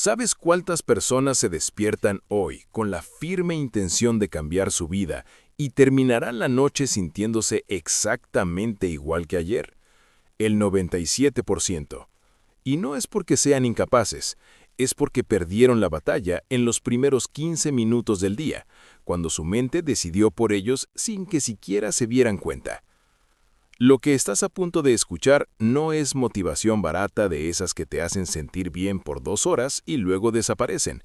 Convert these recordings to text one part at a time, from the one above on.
¿Sabes cuántas personas se despiertan hoy con la firme intención de cambiar su vida y terminarán la noche sintiéndose exactamente igual que ayer? El 97%. Y no es porque sean incapaces, es porque perdieron la batalla en los primeros 15 minutos del día, cuando su mente decidió por ellos sin que siquiera se dieran cuenta. Lo que estás a punto de escuchar no es motivación barata de esas que te hacen sentir bien por 2 horas y luego desaparecen.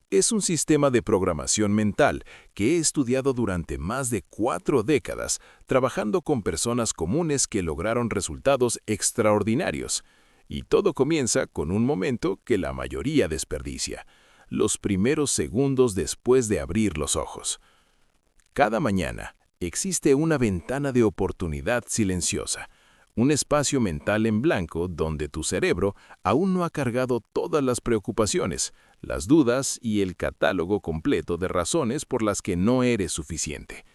Es un sistema de programación mental que he estudiado durante más de 4 décadas, trabajando con personas comunes que lograron resultados extraordinarios. Y todo comienza con un momento que la mayoría desperdicia: los primeros segundos después de abrir los ojos. Cada mañana existe una ventana de oportunidad silenciosa, un espacio mental en blanco donde tu cerebro aún no ha cargado todas las preocupaciones, las dudas y el catálogo completo de razones por las que no eres suficiente.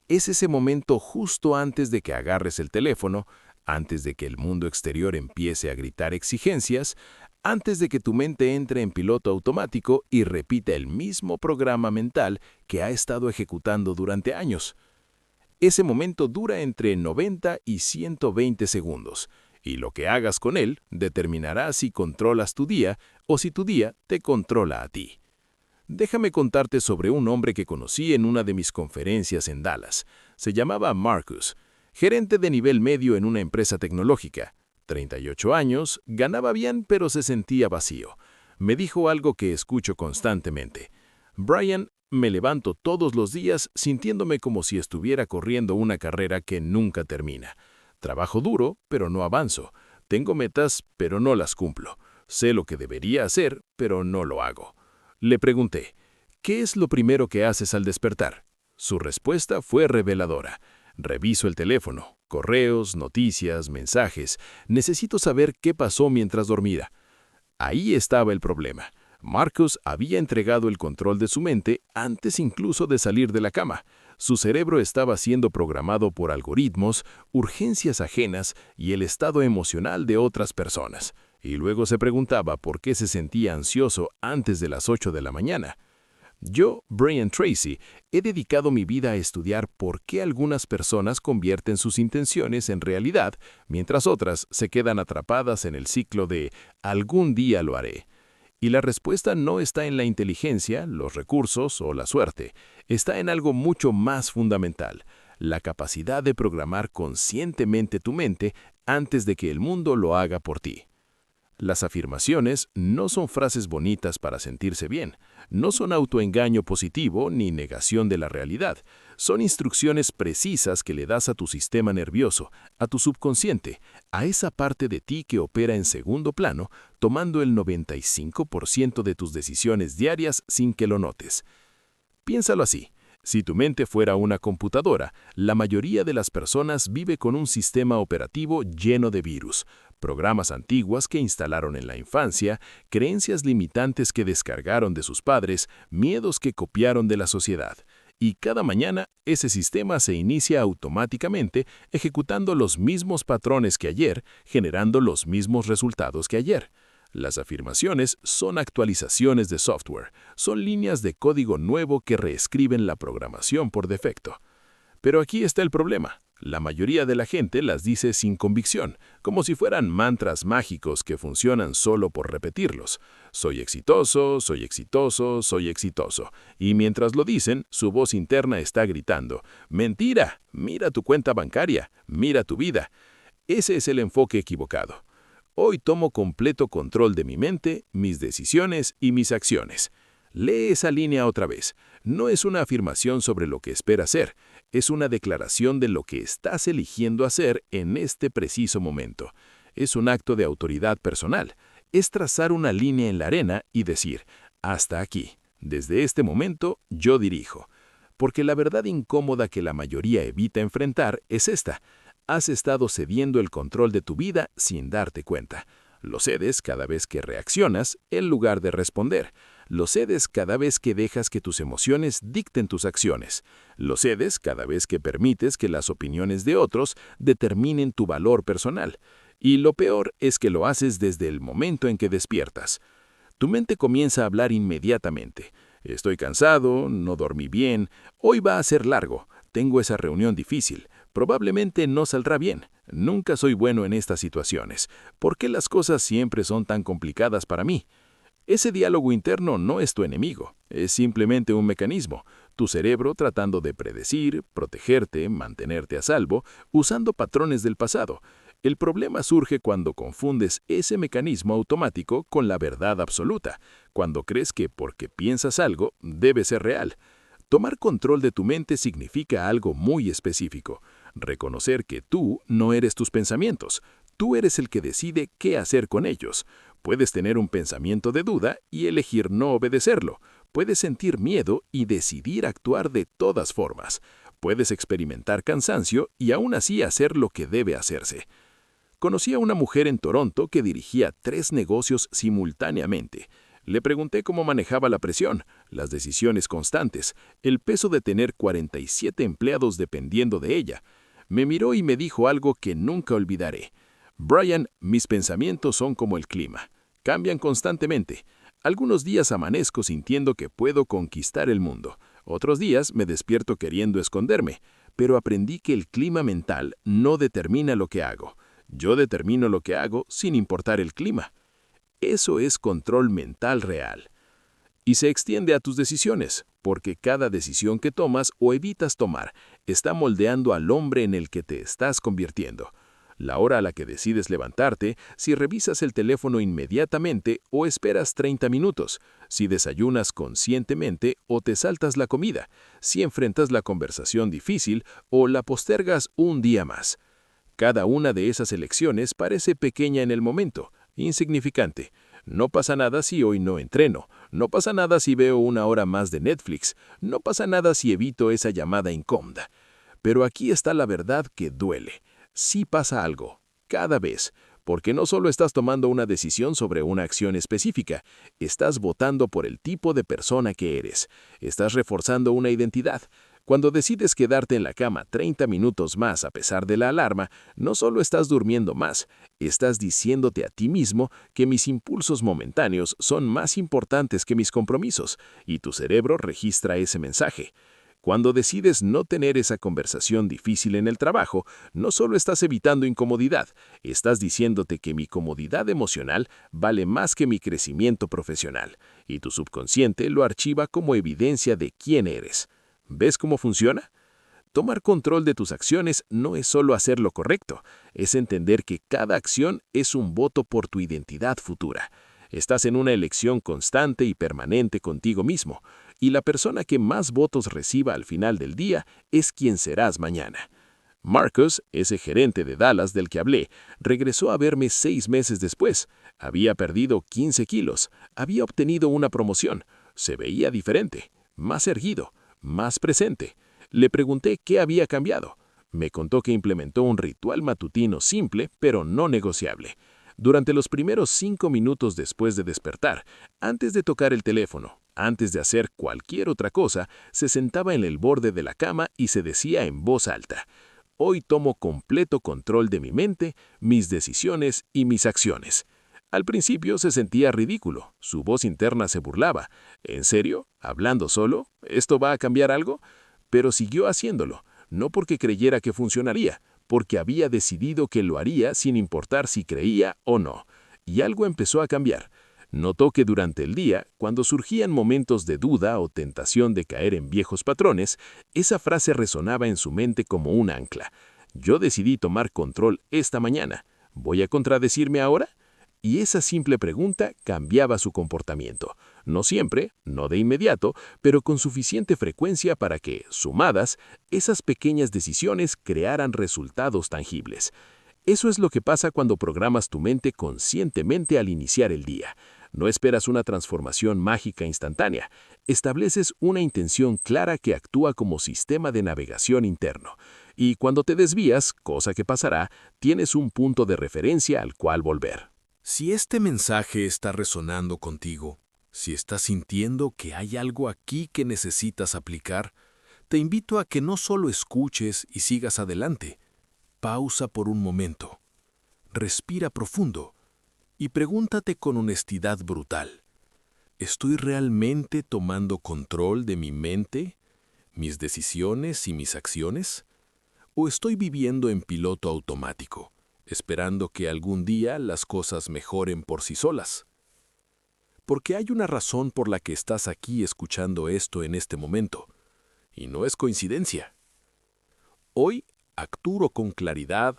Es ese momento justo antes de que agarres el teléfono, antes de que el mundo exterior empiece a gritar exigencias, antes de que tu mente entre en piloto automático y repita el mismo programa mental que ha estado ejecutando durante años. Ese momento dura entre 90 y 120 segundos, y lo que hagas con él determinará si controlas tu día o si tu día te controla a ti. Déjame contarte sobre un hombre que conocí en una de mis conferencias en Dallas. Se llamaba Marcus, gerente de nivel medio en una empresa tecnológica. 38 años, ganaba bien pero se sentía vacío. Me dijo algo que escucho constantemente: Brian, me levanto todos los días sintiéndome como si estuviera corriendo una carrera que nunca termina. Trabajo duro, pero no avanzo. Tengo metas, pero no las cumplo. Sé lo que debería hacer, pero no lo hago. Le pregunté: ¿qué es lo primero que haces al despertar? Su respuesta fue reveladora: reviso el teléfono, correos, noticias, mensajes. Necesito saber qué pasó mientras dormía. Ahí estaba el problema. Marcus había entregado el control de su mente antes incluso de salir de la cama. Su cerebro estaba siendo programado por algoritmos, urgencias ajenas y el estado emocional de otras personas. Y luego se preguntaba por qué se sentía ansioso antes de las 8 de la mañana. Yo, Brian Tracy, he dedicado mi vida a estudiar por qué algunas personas convierten sus intenciones en realidad, mientras otras se quedan atrapadas en el ciclo de "algún día lo haré". Y la respuesta no está en la inteligencia, los recursos o la suerte. Está en algo mucho más fundamental: la capacidad de programar conscientemente tu mente antes de que el mundo lo haga por ti. Las afirmaciones no son frases bonitas para sentirse bien, no son autoengaño positivo ni negación de la realidad. Son instrucciones precisas que le das a tu sistema nervioso, a tu subconsciente, a esa parte de ti que opera en segundo plano, tomando el 95% de tus decisiones diarias sin que lo notes. Piénsalo así: si tu mente fuera una computadora, la mayoría de las personas vive con un sistema operativo lleno de virus, programas antiguos que instalaron en la infancia, creencias limitantes que descargaron de sus padres, miedos que copiaron de la sociedad. Y cada mañana ese sistema se inicia automáticamente, ejecutando los mismos patrones que ayer, generando los mismos resultados que ayer. Las afirmaciones son actualizaciones de software, son líneas de código nuevo que reescriben la programación por defecto. Pero aquí está el problema: la mayoría de la gente las dice sin convicción, como si fueran mantras mágicos que funcionan solo por repetirlos. Soy exitoso, soy exitoso, soy exitoso. Y mientras lo dicen, su voz interna está gritando: mentira, mira tu cuenta bancaria, mira tu vida. Ese es el enfoque equivocado. Hoy tomo completo control de mi mente, mis decisiones y mis acciones. Lee esa línea otra vez. No es una afirmación sobre lo que esperas ser, es una declaración de lo que estás eligiendo hacer en este preciso momento. Es un acto de autoridad personal. Es trazar una línea en la arena y decir: hasta aquí, desde este momento yo dirijo. Porque la verdad incómoda que la mayoría evita enfrentar es esta: has estado cediendo el control de tu vida sin darte cuenta. Lo cedes cada vez que reaccionas en lugar de responder. Lo cedes cada vez que dejas que tus emociones dicten tus acciones. Lo cedes cada vez que permites que las opiniones de otros determinen tu valor personal. Y lo peor es que lo haces desde el momento en que despiertas. Tu mente comienza a hablar inmediatamente. Estoy cansado, no dormí bien, hoy va a ser largo, tengo esa reunión difícil, probablemente no saldrá bien, nunca soy bueno en estas situaciones. ¿Por qué las cosas siempre son tan complicadas para mí? Ese diálogo interno no es tu enemigo, es simplemente un mecanismo, tu cerebro tratando de predecir, protegerte, mantenerte a salvo, usando patrones del pasado. El problema surge cuando confundes ese mecanismo automático con la verdad absoluta, cuando crees que porque piensas algo debe ser real. Tomar control de tu mente significa algo muy específico, reconocer que tú no eres tus pensamientos, tú eres el que decide qué hacer con ellos. Puedes tener un pensamiento de duda y elegir no obedecerlo. Puedes sentir miedo y decidir actuar de todas formas. Puedes experimentar cansancio y aún así hacer lo que debe hacerse. Conocí a una mujer en Toronto que dirigía 3 negocios simultáneamente. Le pregunté cómo manejaba la presión, las decisiones constantes, el peso de tener 47 empleados dependiendo de ella. Me miró y me dijo algo que nunca olvidaré. Brian, mis pensamientos son como el clima. Cambian constantemente. Algunos días amanezco sintiendo que puedo conquistar el mundo. Otros días me despierto queriendo esconderme. Pero aprendí que el clima mental no determina lo que hago. Yo determino lo que hago sin importar el clima. Eso es control mental real. Y se extiende a tus decisiones, porque cada decisión que tomas o evitas tomar está moldeando al hombre en el que te estás convirtiendo. La hora a la que decides levantarte, si revisas el teléfono inmediatamente o esperas 30 minutos, si desayunas conscientemente o te saltas la comida, si enfrentas la conversación difícil o la postergas un día más. Cada una de esas elecciones parece pequeña en el momento, insignificante. No pasa nada si hoy no entreno, no pasa nada si veo una hora más de Netflix, no pasa nada si evito esa llamada incómoda. Pero aquí está la verdad que duele. Sí pasa algo, cada vez, porque no solo estás tomando una decisión sobre una acción específica, estás votando por el tipo de persona que eres, estás reforzando una identidad. Cuando decides quedarte en la cama 30 minutos más a pesar de la alarma, no solo estás durmiendo más, estás diciéndote a ti mismo que mis impulsos momentáneos son más importantes que mis compromisos, y tu cerebro registra ese mensaje. Cuando decides no tener esa conversación difícil en el trabajo, no solo estás evitando incomodidad, estás diciéndote que mi comodidad emocional vale más que mi crecimiento profesional, y tu subconsciente lo archiva como evidencia de quién eres. ¿Ves cómo funciona? Tomar control de tus acciones no es solo hacer lo correcto, es entender que cada acción es un voto por tu identidad futura. Estás en una elección constante y permanente contigo mismo, y la persona que más votos reciba al final del día es quien serás mañana. Marcus, ese gerente de Dallas del que hablé, regresó a verme 6 meses después. Había perdido 15 kilos, había obtenido una promoción, se veía diferente, más erguido, más presente. Le pregunté qué había cambiado. Me contó que implementó un ritual matutino simple, pero no negociable. Durante los primeros 5 minutos después de despertar, antes de tocar el teléfono, antes de hacer cualquier otra cosa, se sentaba en el borde de la cama y se decía en voz alta: «Hoy tomo completo control de mi mente, mis decisiones y mis acciones». Al principio se sentía ridículo, su voz interna se burlaba. ¿En serio? ¿Hablando solo? ¿Esto va a cambiar algo? Pero siguió haciéndolo, no porque creyera que funcionaría, porque había decidido que lo haría sin importar si creía o no. Y algo empezó a cambiar. Notó que durante el día, cuando surgían momentos de duda o tentación de caer en viejos patrones, esa frase resonaba en su mente como un ancla. Yo decidí tomar control esta mañana. ¿Voy a contradecirme ahora? Y esa simple pregunta cambiaba su comportamiento. No siempre, no de inmediato, pero con suficiente frecuencia para que, sumadas, esas pequeñas decisiones crearan resultados tangibles. Eso es lo que pasa cuando programas tu mente conscientemente al iniciar el día. No esperas una transformación mágica instantánea. Estableces una intención clara que actúa como sistema de navegación interno. Y cuando te desvías, cosa que pasará, tienes un punto de referencia al cual volver. Si este mensaje está resonando contigo, si estás sintiendo que hay algo aquí que necesitas aplicar, te invito a que no solo escuches y sigas adelante. Pausa por un momento, respira profundo y pregúntate con honestidad brutal: ¿Estoy realmente tomando control de mi mente, mis decisiones y mis acciones? ¿O estoy viviendo en piloto automático, esperando que algún día las cosas mejoren por sí solas? Porque hay una razón por la que estás aquí escuchando esto en este momento, y no es coincidencia. Hoy actúo con claridad,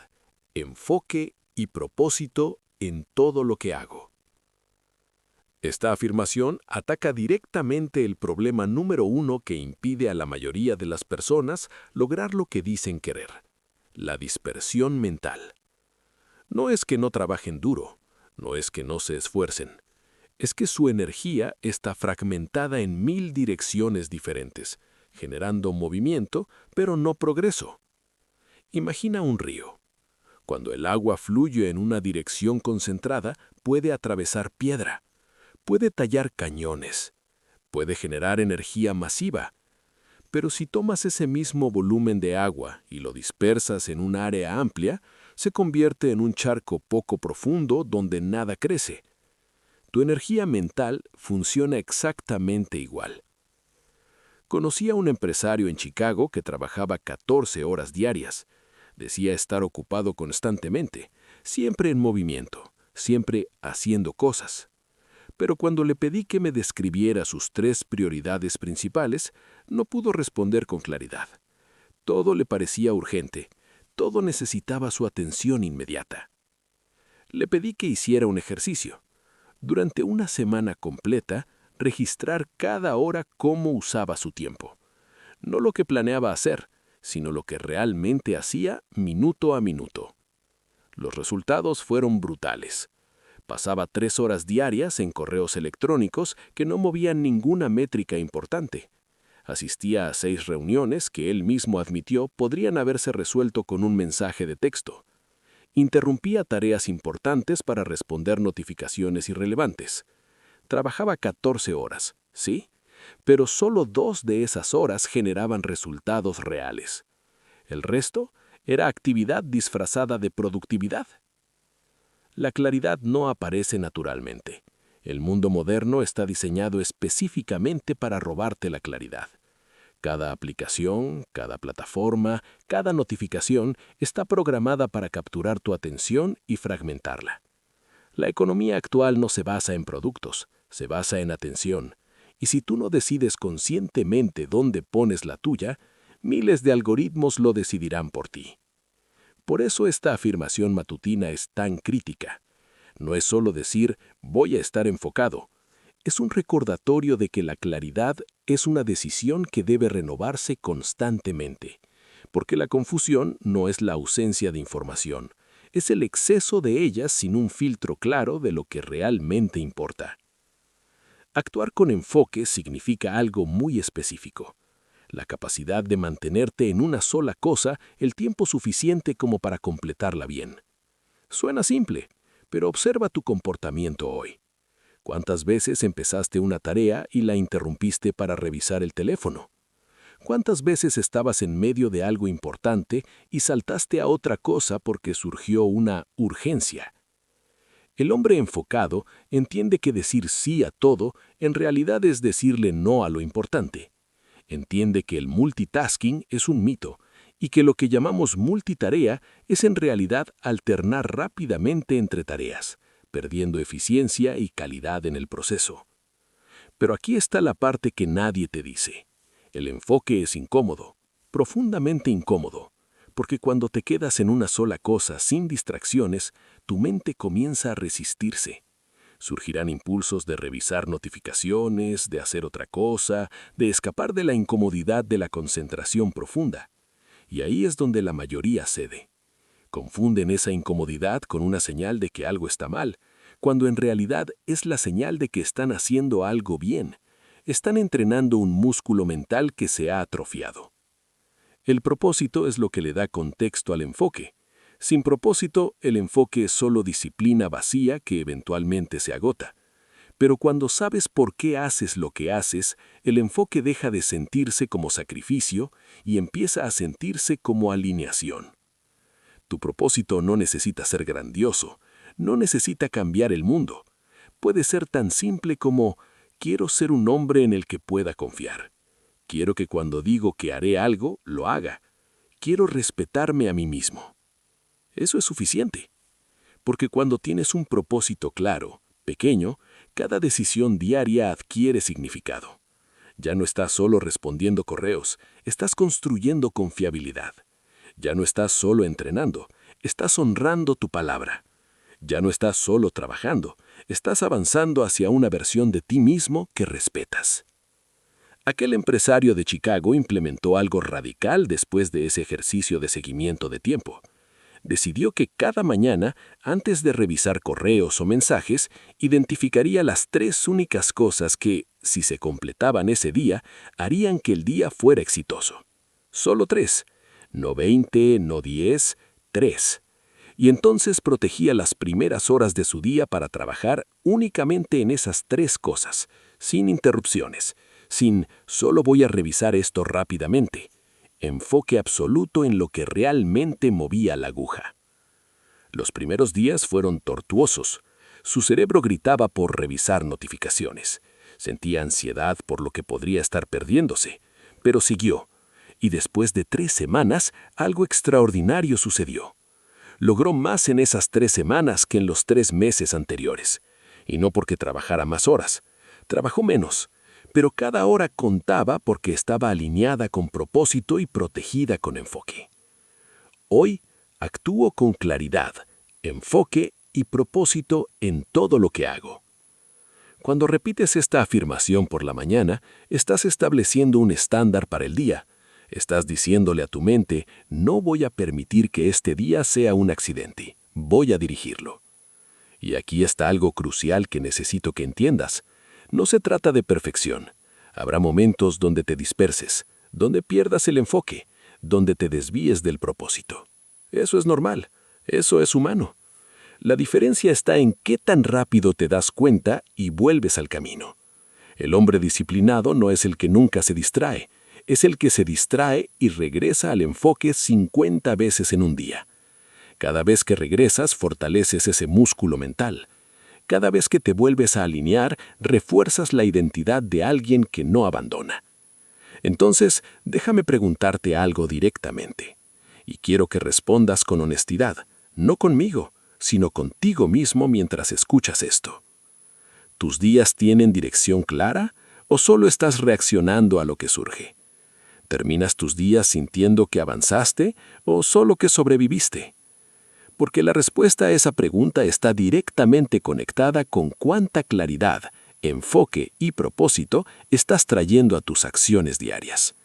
enfoque y propósito en todo lo que hago. Esta afirmación ataca directamente el problema número uno que impide a la mayoría de las personas lograr lo que dicen querer: la dispersión mental. No es que no trabajen duro, no es que no se esfuercen, es que su energía está fragmentada en 1000 direcciones diferentes, generando movimiento, pero no progreso. Imagina un río. Cuando el agua fluye en una dirección concentrada, puede atravesar piedra, puede tallar cañones, puede generar energía masiva. Pero si tomas ese mismo volumen de agua y lo dispersas en un área amplia, se convierte en un charco poco profundo donde nada crece. Tu energía mental funciona exactamente igual. Conocí a un empresario en Chicago que trabajaba 14 horas diarias. Decía estar ocupado constantemente, siempre en movimiento, siempre haciendo cosas. Pero cuando le pedí que me describiera sus 3 prioridades principales, no pudo responder con claridad. Todo le parecía urgente, todo necesitaba su atención inmediata. Le pedí que hiciera un ejercicio. Durante una semana completa, registrar cada hora cómo usaba su tiempo. No lo que planeaba hacer, sino lo que realmente hacía minuto a minuto. Los resultados fueron brutales. Pasaba 3 horas diarias en correos electrónicos que no movían ninguna métrica importante. Asistía a 6 reuniones que él mismo admitió podrían haberse resuelto con un mensaje de texto. Interrumpía tareas importantes para responder notificaciones irrelevantes. Trabajaba 14 horas, ¿sí? Pero solo 2 de esas horas generaban resultados reales. El resto era actividad disfrazada de productividad. La claridad no aparece naturalmente. El mundo moderno está diseñado específicamente para robarte la claridad. Cada aplicación, cada plataforma, cada notificación está programada para capturar tu atención y fragmentarla. La economía actual no se basa en productos, se basa en atención. Y si tú no decides conscientemente dónde pones la tuya, miles de algoritmos lo decidirán por ti. Por eso esta afirmación matutina es tan crítica. No es solo decir voy a estar enfocado. Es un recordatorio de que la claridad es una decisión que debe renovarse constantemente, porque la confusión no es la ausencia de información, es el exceso de ella sin un filtro claro de lo que realmente importa. Actuar con enfoque significa algo muy específico: la capacidad de mantenerte en una sola cosa el tiempo suficiente como para completarla bien. Suena simple, pero observa tu comportamiento hoy. ¿Cuántas veces empezaste una tarea y la interrumpiste para revisar el teléfono? ¿Cuántas veces estabas en medio de algo importante y saltaste a otra cosa porque surgió una urgencia? El hombre enfocado entiende que decir sí a todo en realidad es decirle no a lo importante. Entiende que el multitasking es un mito y que lo que llamamos multitarea es en realidad alternar rápidamente entre tareas, perdiendo eficiencia y calidad en el proceso. Pero aquí está la parte que nadie te dice. El enfoque es incómodo, profundamente incómodo, porque cuando te quedas en una sola cosa sin distracciones, tu mente comienza a resistirse. Surgirán impulsos de revisar notificaciones, de hacer otra cosa, de escapar de la incomodidad de la concentración profunda. Y ahí es donde la mayoría cede. Confunden esa incomodidad con una señal de que algo está mal, cuando en realidad es la señal de que están haciendo algo bien. Están entrenando un músculo mental que se ha atrofiado. El propósito es lo que le da contexto al enfoque. Sin propósito, el enfoque es solo disciplina vacía que eventualmente se agota. Pero cuando sabes por qué haces lo que haces, el enfoque deja de sentirse como sacrificio y empieza a sentirse como alineación. Tu propósito no necesita ser grandioso, no necesita cambiar el mundo. Puede ser tan simple como: Quiero ser un hombre en el que pueda confiar. Quiero que cuando digo que haré algo, lo haga. Quiero respetarme a mí mismo. Eso es suficiente. Porque cuando tienes un propósito claro, pequeño, cada decisión diaria adquiere significado. Ya no estás solo respondiendo correos, estás construyendo confiabilidad. Ya no estás solo entrenando, estás honrando tu palabra. Ya no estás solo trabajando, estás avanzando hacia una versión de ti mismo que respetas. Aquel empresario de Chicago implementó algo radical después de ese ejercicio de seguimiento de tiempo. Decidió que cada mañana, antes de revisar correos o mensajes, identificaría las 3 únicas cosas que, si se completaban ese día, harían que el día fuera exitoso. Solo 3. No 20, no 10, 3. Y entonces protegía las primeras horas de su día para trabajar únicamente en esas 3 cosas, sin interrupciones, sin «solo voy a revisar esto rápidamente». Enfoque absoluto en lo que realmente movía la aguja. Los primeros días fueron tortuosos. Su cerebro gritaba por revisar notificaciones. Sentía ansiedad por lo que podría estar perdiéndose, pero siguió. Y después de 3 semanas, algo extraordinario sucedió. Logró más en esas 3 semanas que en los 3 meses anteriores. Y no porque trabajara más horas. Trabajó menos. Pero cada hora contaba porque estaba alineada con propósito y protegida con enfoque. Hoy actúo con claridad, enfoque y propósito en todo lo que hago. Cuando repites esta afirmación por la mañana, estás estableciendo un estándar para el día. Estás diciéndole a tu mente, no voy a permitir que este día sea un accidente, voy a dirigirlo. Y aquí está algo crucial que necesito que entiendas. No se trata de perfección. Habrá momentos donde te disperses, donde pierdas el enfoque, donde te desvíes del propósito. Eso es normal, eso es humano. La diferencia está en qué tan rápido te das cuenta y vuelves al camino. El hombre disciplinado no es el que nunca se distrae, es el que se distrae y regresa al enfoque 50 veces en un día. Cada vez que regresas, fortaleces ese músculo mental. Cada vez que te vuelves a alinear, refuerzas la identidad de alguien que no abandona. Entonces, déjame preguntarte algo directamente. Y quiero que respondas con honestidad, no conmigo, sino contigo mismo mientras escuchas esto. ¿Tus días tienen dirección clara o solo estás reaccionando a lo que surge? ¿Terminas tus días sintiendo que avanzaste o solo que sobreviviste? Porque la respuesta a esa pregunta está directamente conectada con cuánta claridad, enfoque y propósito estás trayendo a tus acciones diarias.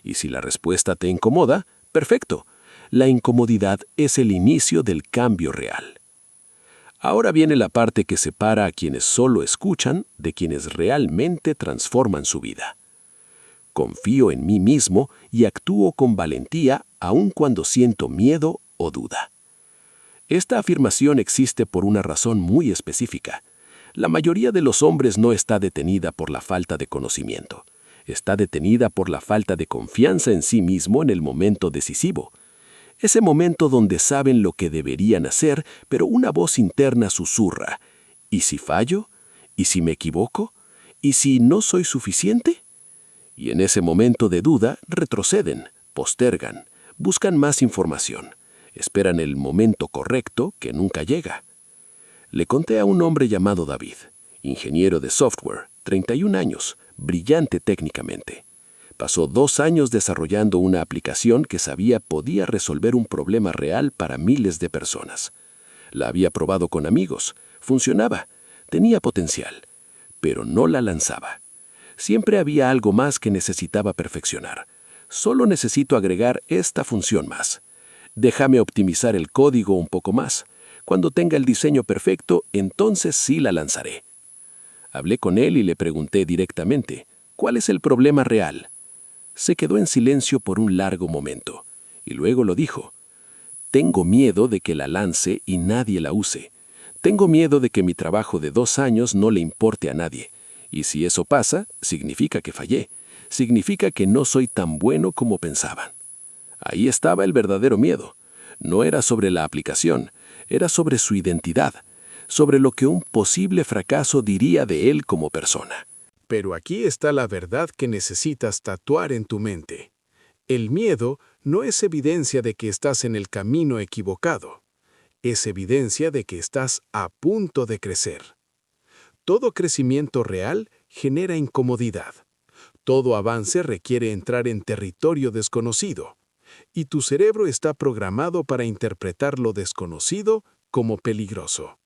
Y si la respuesta te incomoda, perfecto. La incomodidad es el inicio del cambio real. Ahora viene la parte que separa a quienes solo escuchan de quienes realmente transforman su vida. Confío en mí mismo y actúo con valentía aun cuando siento miedo o duda. Esta afirmación existe por una razón muy específica. La mayoría de los hombres no está detenida por la falta de conocimiento. Está detenida por la falta de confianza en sí mismo en el momento decisivo. Ese momento donde saben lo que deberían hacer, pero una voz interna susurra. ¿Y si fallo? ¿Y si me equivoco? ¿Y si no soy suficiente? Y en ese momento de duda retroceden, postergan, buscan más información. Esperan el momento correcto que nunca llega. Le conté a un hombre llamado David, ingeniero de software, 31 años, brillante técnicamente. Pasó 2 años desarrollando una aplicación que sabía podía resolver un problema real para miles de personas. La había probado con amigos, funcionaba, tenía potencial, pero no la lanzaba. Siempre había algo más que necesitaba perfeccionar. Solo necesito agregar esta función más. Déjame optimizar el código un poco más. Cuando tenga el diseño perfecto, entonces sí la lanzaré. Hablé con él y le pregunté directamente, ¿cuál es el problema real? Se quedó en silencio por un largo momento, y luego lo dijo. Tengo miedo de que la lance y nadie la use. Tengo miedo de que mi trabajo de 2 años no le importe a nadie. Y si eso pasa, significa que fallé. Significa que no soy tan bueno como pensaban. Ahí estaba el verdadero miedo. No era sobre la aplicación, era sobre su identidad, sobre lo que un posible fracaso diría de él como persona. Pero aquí está la verdad que necesitas tatuar en tu mente. El miedo no es evidencia de que estás en el camino equivocado. Es evidencia de que estás a punto de crecer. Todo crecimiento real genera incomodidad. Todo avance requiere entrar en territorio desconocido. Y tu cerebro está programado para interpretar lo desconocido como peligroso.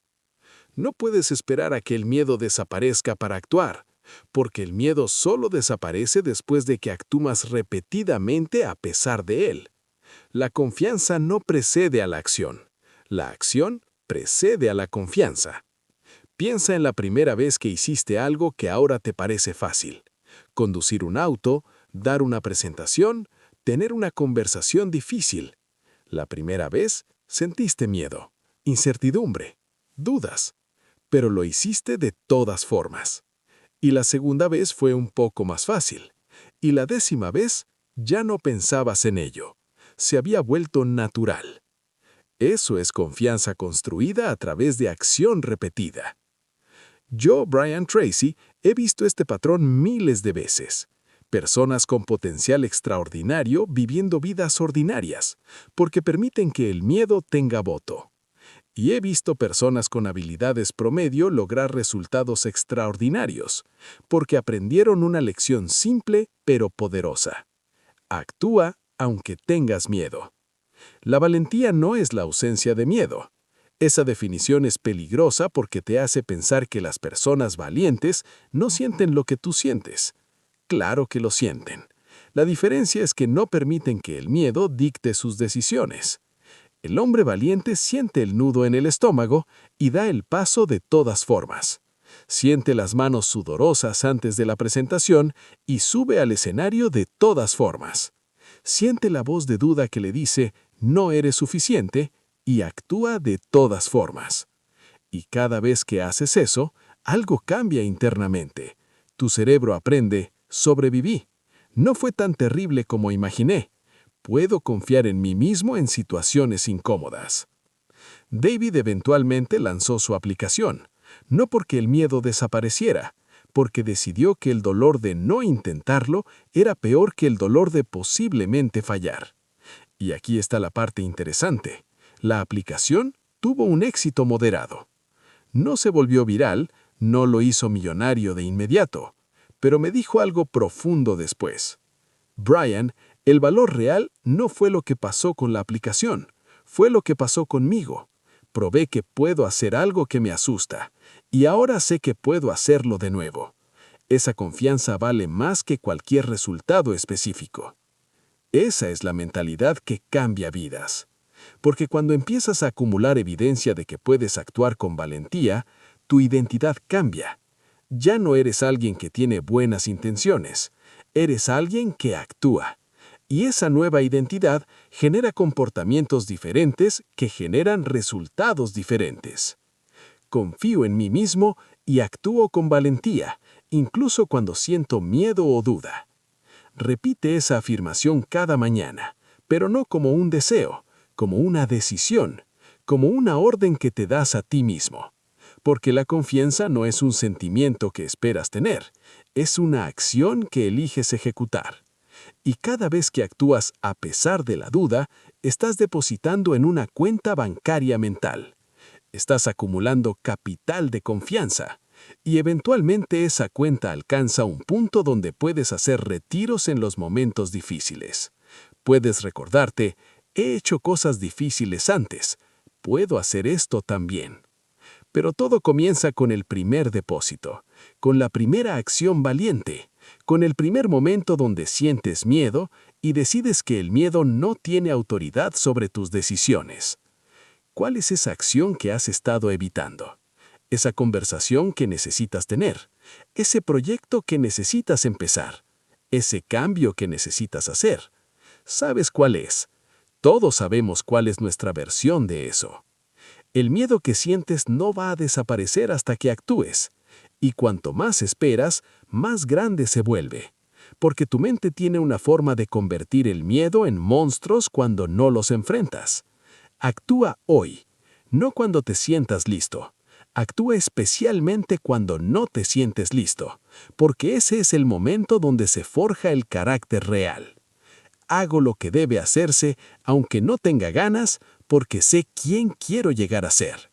No puedes esperar a que el miedo desaparezca para actuar, porque el miedo solo desaparece después de que actúas repetidamente a pesar de él. La confianza no precede a la acción. La acción precede a la confianza. Piensa en la primera vez que hiciste algo que ahora te parece fácil. Conducir un auto, dar una presentación, tener una conversación difícil. La primera vez sentiste miedo, incertidumbre, dudas, pero lo hiciste de todas formas. Y la segunda vez fue un poco más fácil. Y la 10ª vez ya no pensabas en ello. Se había vuelto natural. Eso es confianza construida a través de acción repetida. Yo, Brian Tracy, he visto este patrón miles de veces. Personas con potencial extraordinario viviendo vidas ordinarias, porque permiten que el miedo tenga voto. Y he visto personas con habilidades promedio lograr resultados extraordinarios, porque aprendieron una lección simple pero poderosa. Actúa aunque tengas miedo. La valentía no es la ausencia de miedo. Esa definición es peligrosa porque te hace pensar que las personas valientes no sienten lo que tú sientes. Claro que lo sienten. La diferencia es que no permiten que el miedo dicte sus decisiones. El hombre valiente siente el nudo en el estómago y da el paso de todas formas. Siente las manos sudorosas antes de la presentación y sube al escenario de todas formas. Siente la voz de duda que le dice, no eres suficiente, y actúa de todas formas. Y cada vez que haces eso, algo cambia internamente. Tu cerebro aprende, sobreviví. No fue tan terrible como imaginé. Puedo confiar en mí mismo en situaciones incómodas. David eventualmente lanzó su aplicación, no porque el miedo desapareciera, porque decidió que el dolor de no intentarlo era peor que el dolor de posiblemente fallar. Y aquí está la parte interesante. La aplicación tuvo un éxito moderado. No se volvió viral, no lo hizo millonario de inmediato, pero me dijo algo profundo después. Brian, el valor real no fue lo que pasó con la aplicación, fue lo que pasó conmigo. Probé que puedo hacer algo que me asusta, y ahora sé que puedo hacerlo de nuevo. Esa confianza vale más que cualquier resultado específico. Esa es la mentalidad que cambia vidas. Porque cuando empiezas a acumular evidencia de que puedes actuar con valentía, tu identidad cambia. Ya no eres alguien que tiene buenas intenciones, eres alguien que actúa. Y esa nueva identidad genera comportamientos diferentes que generan resultados diferentes. Confío en mí mismo y actúo con valentía, incluso cuando siento miedo o duda. Repite esa afirmación cada mañana, pero no como un deseo, como una decisión, como una orden que te das a ti mismo. Porque la confianza no es un sentimiento que esperas tener, es una acción que eliges ejecutar. Y cada vez que actúas a pesar de la duda, estás depositando en una cuenta bancaria mental. Estás acumulando capital de confianza. Y eventualmente esa cuenta alcanza un punto donde puedes hacer retiros en los momentos difíciles. Puedes recordarte, he hecho cosas difíciles antes, puedo hacer esto también. Pero todo comienza con el primer depósito, con la primera acción valiente, con el primer momento donde sientes miedo y decides que el miedo no tiene autoridad sobre tus decisiones. ¿Cuál es esa acción que has estado evitando? Esa conversación que necesitas tener, ese proyecto que necesitas empezar, ese cambio que necesitas hacer. ¿Sabes cuál es? Todos sabemos cuál es nuestra versión de eso. El miedo que sientes no va a desaparecer hasta que actúes, y cuanto más esperas, más grande se vuelve, porque tu mente tiene una forma de convertir el miedo en monstruos cuando no los enfrentas. Actúa hoy, no cuando te sientas listo. Actúa especialmente cuando no te sientes listo, porque ese es el momento donde se forja el carácter real. Hago lo que debe hacerse, aunque no tenga ganas, porque sé quién quiero llegar a ser.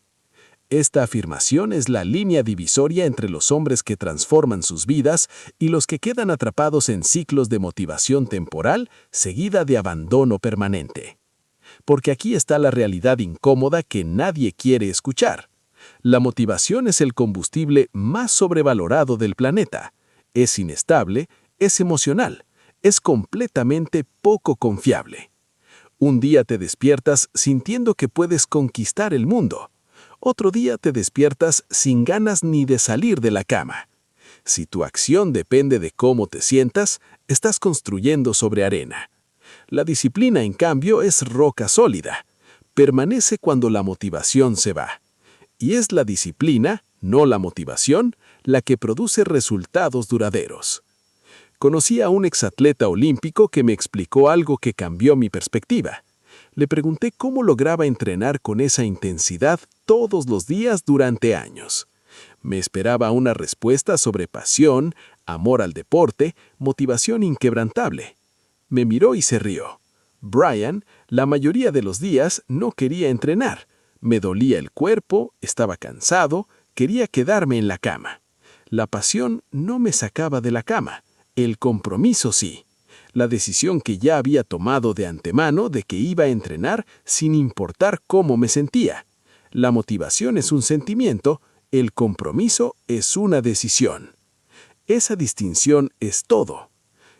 Esta afirmación es la línea divisoria entre los hombres que transforman sus vidas y los que quedan atrapados en ciclos de motivación temporal seguida de abandono permanente. Porque aquí está la realidad incómoda que nadie quiere escuchar. La motivación es el combustible más sobrevalorado del planeta. Es inestable, es emocional, es completamente poco confiable. Un día te despiertas sintiendo que puedes conquistar el mundo. Otro día te despiertas sin ganas ni de salir de la cama. Si tu acción depende de cómo te sientas, estás construyendo sobre arena. La disciplina, en cambio, es roca sólida. Permanece cuando la motivación se va. Y es la disciplina, no la motivación, la que produce resultados duraderos. Conocí a un exatleta olímpico que me explicó algo que cambió mi perspectiva. Le pregunté cómo lograba entrenar con esa intensidad todos los días durante años. Me esperaba una respuesta sobre pasión, amor al deporte, motivación inquebrantable. Me miró y se rió. Brian, la mayoría de los días no quería entrenar. Me dolía el cuerpo, estaba cansado, quería quedarme en la cama. La pasión no me sacaba de la cama. El compromiso sí. La decisión que ya había tomado de antemano de que iba a entrenar sin importar cómo me sentía. La motivación es un sentimiento, el compromiso es una decisión. Esa distinción es todo.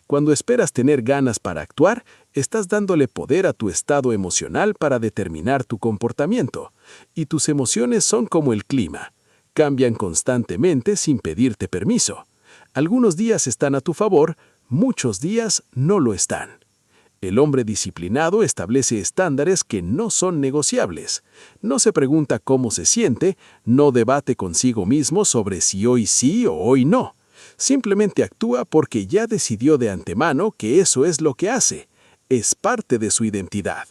Cuando esperas tener ganas para actuar, estás dándole poder a tu estado emocional para determinar tu comportamiento, y tus emociones son como el clima. Cambian constantemente sin pedirte permiso. Algunos días están a tu favor, muchos días no lo están. El hombre disciplinado establece estándares que no son negociables. No se pregunta cómo se siente, no debate consigo mismo sobre si hoy sí o hoy no. Simplemente actúa porque ya decidió de antemano que eso es lo que hace. Es parte de su identidad.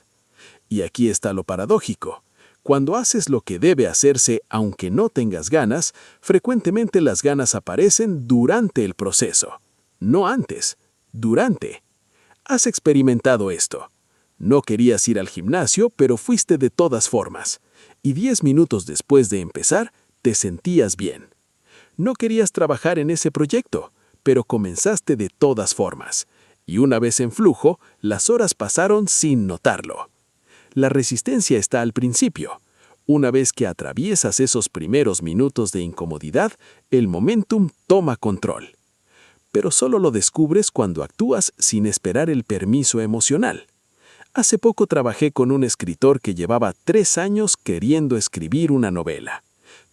Y aquí está lo paradójico. Cuando haces lo que debe hacerse aunque no tengas ganas, frecuentemente las ganas aparecen durante el proceso. No antes, durante. Has experimentado esto. No querías ir al gimnasio, pero fuiste de todas formas. Y 10 minutos después de empezar, te sentías bien. No querías trabajar en ese proyecto, pero comenzaste de todas formas. Y una vez en flujo, las horas pasaron sin notarlo. La resistencia está al principio. Una vez que atraviesas esos primeros minutos de incomodidad, el momentum toma control. Pero solo lo descubres cuando actúas sin esperar el permiso emocional. Hace poco trabajé con un escritor que llevaba 3 años queriendo escribir una novela.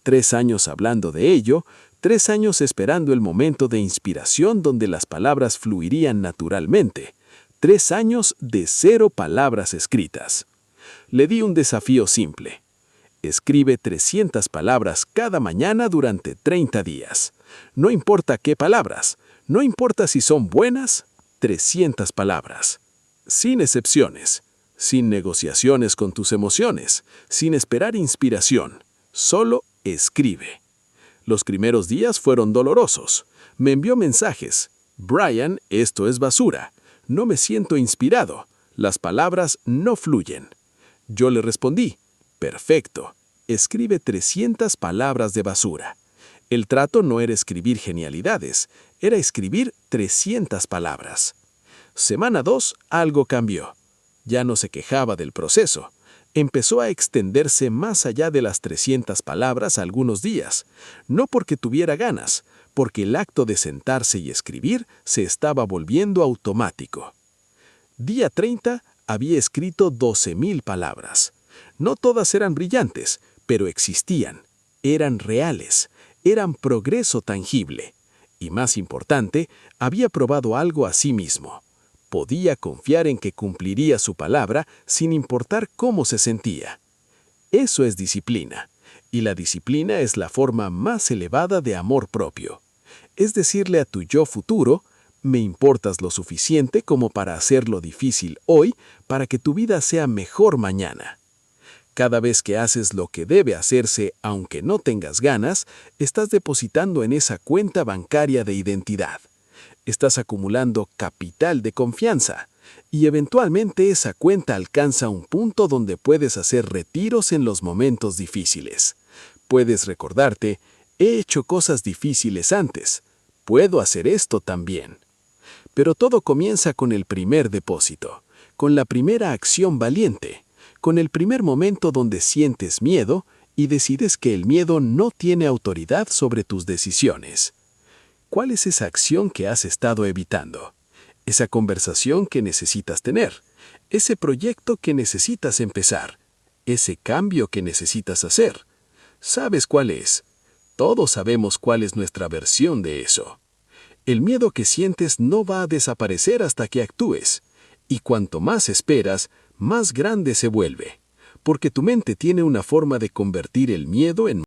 3 años hablando de ello, 3 años esperando el momento de inspiración donde las palabras fluirían naturalmente. 3 años de 0 palabras escritas. Le di un desafío simple. Escribe 300 palabras cada mañana durante 30 días. No importa qué palabras, no importa si son buenas, 300 palabras. Sin excepciones, sin negociaciones con tus emociones, sin esperar inspiración, solo escribe. Los primeros días fueron dolorosos. Me envió mensajes. Brian, esto es basura. No me siento inspirado. Las palabras no fluyen. Yo le respondí, perfecto. Escribe 300 palabras de basura. El trato no era escribir genialidades, era escribir 300 palabras. Semana 2, algo cambió. Ya no se quejaba del proceso. Empezó a extenderse más allá de las 300 palabras algunos días, no porque tuviera ganas, porque el acto de sentarse y escribir se estaba volviendo automático. Día 30 había escrito 12,000 palabras. No todas eran brillantes, pero existían, eran reales, eran progreso tangible. Y más importante, había probado algo a sí mismo. Podía confiar en que cumpliría su palabra sin importar cómo se sentía. Eso es disciplina, y la disciplina es la forma más elevada de amor propio. Es decirle a tu yo futuro, me importas lo suficiente como para hacerlo difícil hoy para que tu vida sea mejor mañana. Cada vez que haces lo que debe hacerse, aunque no tengas ganas, estás depositando en esa cuenta bancaria de identidad. Estás acumulando capital de confianza, y eventualmente esa cuenta alcanza un punto donde puedes hacer retiros en los momentos difíciles. Puedes recordarte, he hecho cosas difíciles antes, puedo hacer esto también. Pero todo comienza con el primer depósito, con la primera acción valiente, con el primer momento donde sientes miedo y decides que el miedo no tiene autoridad sobre tus decisiones. ¿Cuál es esa acción que has estado evitando? Esa conversación que necesitas tener, ese proyecto que necesitas empezar, ese cambio que necesitas hacer. ¿Sabes cuál es? Todos sabemos cuál es nuestra versión de eso. El miedo que sientes no va a desaparecer hasta que actúes, y cuanto más esperas, más grande se vuelve, porque tu mente tiene una forma de convertir el miedo en